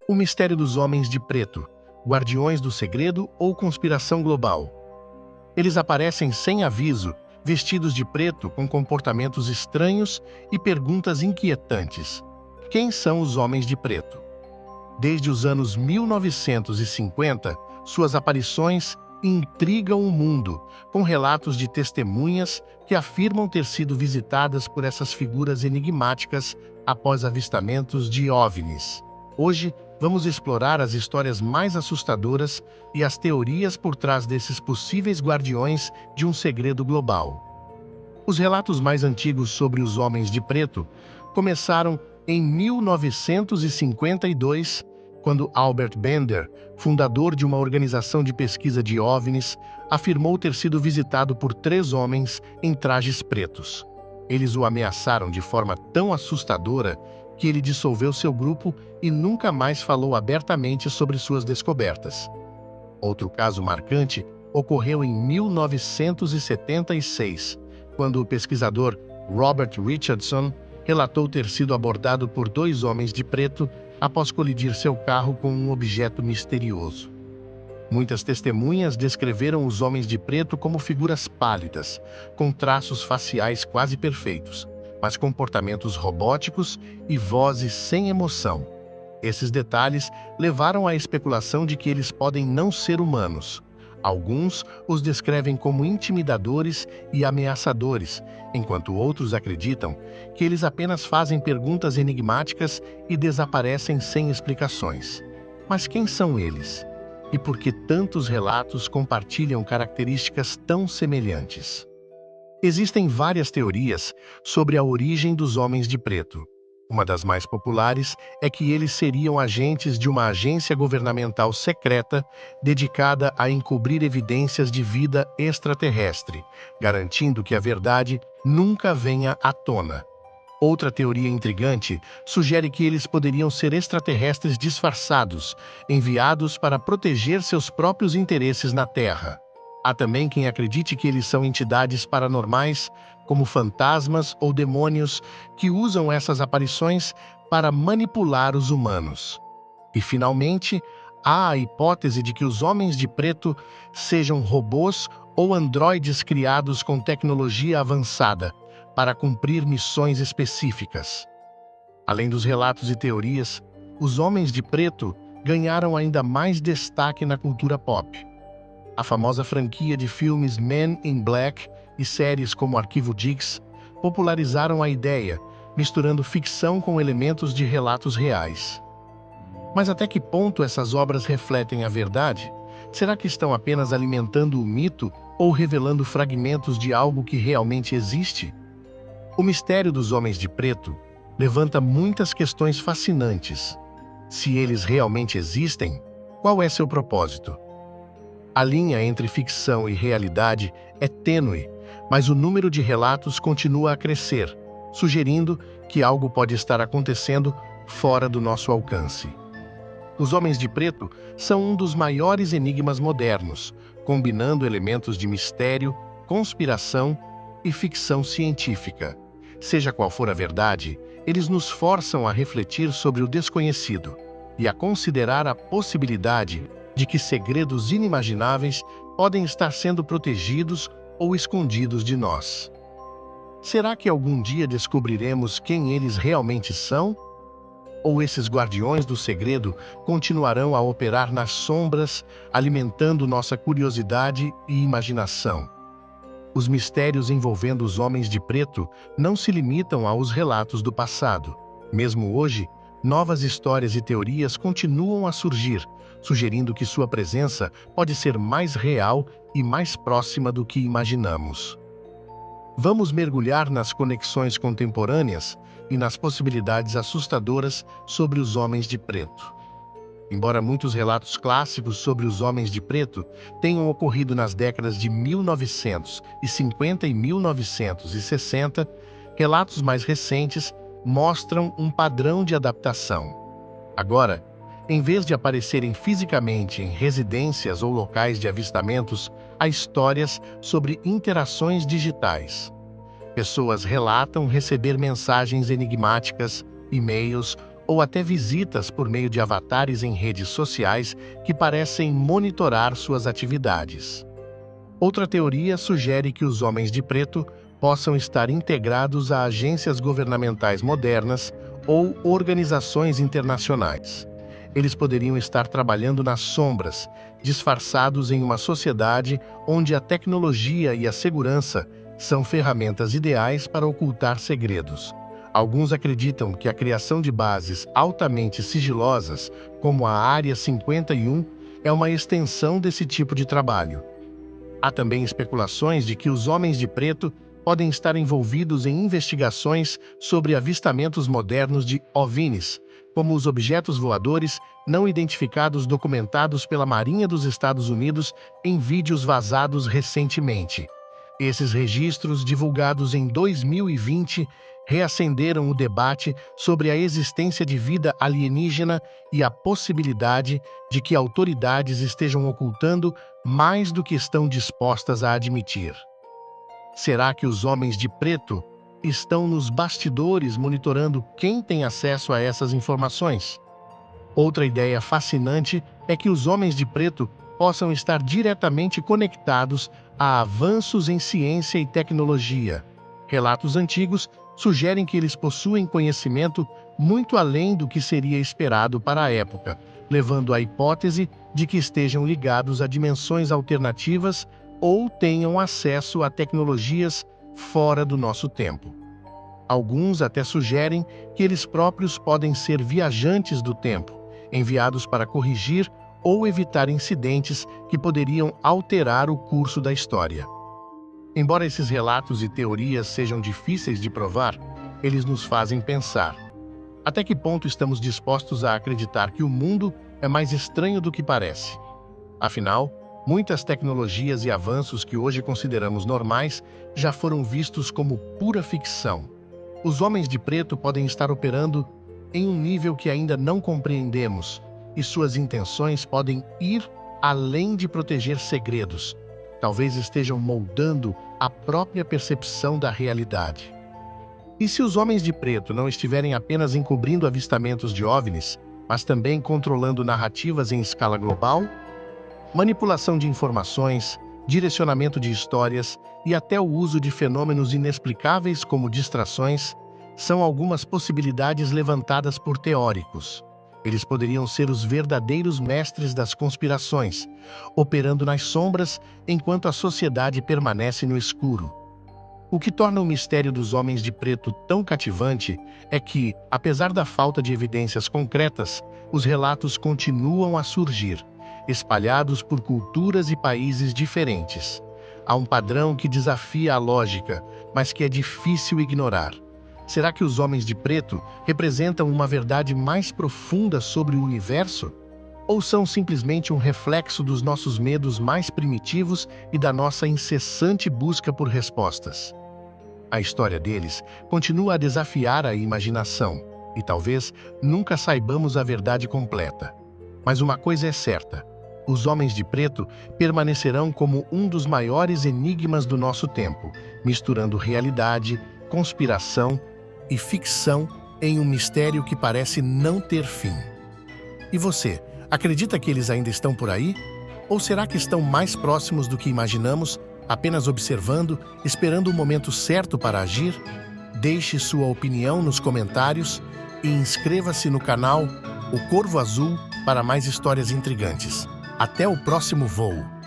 O mistério dos homens de preto, guardiões do segredo ou conspiração global. Eles aparecem sem aviso, vestidos de preto com comportamentos estranhos e perguntas inquietantes. Quem são os homens de preto? Desde os anos 1950, suas aparições intrigam o mundo, com relatos de testemunhas que afirmam ter sido visitadas por essas figuras enigmáticas após avistamentos de OVNIs. Hoje, vamos explorar as histórias mais assustadoras e as teorias por trás desses possíveis guardiões de um segredo global. Os relatos mais antigos sobre os homens de preto começaram em 1952, quando Albert Bender, fundador de uma organização de pesquisa de OVNIs, afirmou ter sido visitado por 3 homens em trajes pretos. Eles o ameaçaram de forma tão assustadora que ele dissolveu seu grupo e nunca mais falou abertamente sobre suas descobertas. Outro caso marcante ocorreu em 1976, quando o pesquisador Robert Richardson relatou ter sido abordado por 2 homens de preto após colidir seu carro com um objeto misterioso. Muitas testemunhas descreveram os homens de preto como figuras pálidas, com traços faciais quase perfeitos, mas comportamentos robóticos e vozes sem emoção. Esses detalhes levaram à especulação de que eles podem não ser humanos. Alguns os descrevem como intimidadores e ameaçadores, enquanto outros acreditam que eles apenas fazem perguntas enigmáticas e desaparecem sem explicações. Mas quem são eles? E por que tantos relatos compartilham características tão semelhantes? Existem várias teorias sobre a origem dos homens de preto. Uma das mais populares é que eles seriam agentes de uma agência governamental secreta dedicada a encobrir evidências de vida extraterrestre, garantindo que a verdade nunca venha à tona. Outra teoria intrigante sugere que eles poderiam ser extraterrestres disfarçados, enviados para proteger seus próprios interesses na Terra. Há também quem acredite que eles são entidades paranormais, como fantasmas ou demônios, que usam essas aparições para manipular os humanos. E, finalmente, há a hipótese de que os homens de preto sejam robôs ou androides criados com tecnologia avançada para cumprir missões específicas. Além dos relatos e teorias, os homens de preto ganharam ainda mais destaque na cultura pop. A famosa franquia de filmes Men in Black e séries como Arquivo X popularizaram a ideia, misturando ficção com elementos de relatos reais. Mas até que ponto essas obras refletem a verdade? Será que estão apenas alimentando o mito ou revelando fragmentos de algo que realmente existe? O mistério dos homens de preto levanta muitas questões fascinantes. Se eles realmente existem, qual é seu propósito? A linha entre ficção e realidade é tênue, mas o número de relatos continua a crescer, sugerindo que algo pode estar acontecendo fora do nosso alcance. Os homens de preto são um dos maiores enigmas modernos, combinando elementos de mistério, conspiração e ficção científica. Seja qual for a verdade, eles nos forçam a refletir sobre o desconhecido e a considerar a possibilidade de que segredos inimagináveis podem estar sendo protegidos ou escondidos de nós. Será que algum dia descobriremos quem eles realmente são? Ou esses guardiões do segredo continuarão a operar nas sombras, alimentando nossa curiosidade e imaginação? Os mistérios envolvendo os homens de preto não se limitam aos relatos do passado. Mesmo hoje, novas histórias e teorias continuam a surgir, sugerindo que sua presença pode ser mais real e mais próxima do que imaginamos. Vamos mergulhar nas conexões contemporâneas e nas possibilidades assustadoras sobre os homens de preto. Embora muitos relatos clássicos sobre os homens de preto tenham ocorrido nas décadas de 1950 e 1960, relatos mais recentes mostram um padrão de adaptação. Agora, em vez de aparecerem fisicamente em residências ou locais de avistamentos, há histórias sobre interações digitais. Pessoas relatam receber mensagens enigmáticas, e-mails ou até visitas por meio de avatares em redes sociais que parecem monitorar suas atividades. Outra teoria sugere que os homens de preto possam estar integrados a agências governamentais modernas ou organizações internacionais. Eles poderiam estar trabalhando nas sombras, disfarçados em uma sociedade onde a tecnologia e a segurança são ferramentas ideais para ocultar segredos. Alguns acreditam que a criação de bases altamente sigilosas, como a Área 51, é uma extensão desse tipo de trabalho. Há também especulações de que os homens de preto podem estar envolvidos em investigações sobre avistamentos modernos de OVNIs, como os objetos voadores não identificados documentados pela Marinha dos Estados Unidos em vídeos vazados recentemente. Esses registros, divulgados em 2020, reacenderam o debate sobre a existência de vida alienígena e a possibilidade de que autoridades estejam ocultando mais do que estão dispostas a admitir. Será que os homens de preto estão nos bastidores monitorando quem tem acesso a essas informações? Outra ideia fascinante é que os homens de preto possam estar diretamente conectados a avanços em ciência e tecnologia. Relatos antigos sugerem que eles possuem conhecimento muito além do que seria esperado para a época, levando à hipótese de que estejam ligados a dimensões alternativas ou tenham acesso a tecnologias fora do nosso tempo. Alguns até sugerem que eles próprios podem ser viajantes do tempo, enviados para corrigir ou evitar incidentes que poderiam alterar o curso da história. Embora esses relatos e teorias sejam difíceis de provar, eles nos fazem pensar. Até que ponto estamos dispostos a acreditar que o mundo é mais estranho do que parece? Afinal, muitas tecnologias e avanços que hoje consideramos normais já foram vistos como pura ficção. Os homens de preto podem estar operando em um nível que ainda não compreendemos, e suas intenções podem ir além de proteger segredos. Talvez estejam moldando a própria percepção da realidade. E se os homens de preto não estiverem apenas encobrindo avistamentos de OVNIs, mas também controlando narrativas em escala global? Manipulação de informações, direcionamento de histórias e até o uso de fenômenos inexplicáveis como distrações são algumas possibilidades levantadas por teóricos. Eles poderiam ser os verdadeiros mestres das conspirações, operando nas sombras enquanto a sociedade permanece no escuro. O que torna o mistério dos homens de preto tão cativante é que, apesar da falta de evidências concretas, os relatos continuam a surgir, espalhados por culturas e países diferentes. Há um padrão que desafia a lógica, mas que é difícil ignorar. Será que os homens de preto representam uma verdade mais profunda sobre o universo? Ou são simplesmente um reflexo dos nossos medos mais primitivos e da nossa incessante busca por respostas? A história deles continua a desafiar a imaginação, e talvez nunca saibamos a verdade completa. Mas uma coisa é certa: os homens de preto permanecerão como um dos maiores enigmas do nosso tempo, misturando realidade, conspiração e ficção em um mistério que parece não ter fim. E você, acredita que eles ainda estão por aí? Ou será que estão mais próximos do que imaginamos, apenas observando, esperando o momento certo para agir? Deixe sua opinião nos comentários e inscreva-se no canal O Corvo Azul para mais histórias intrigantes. Até o próximo voo!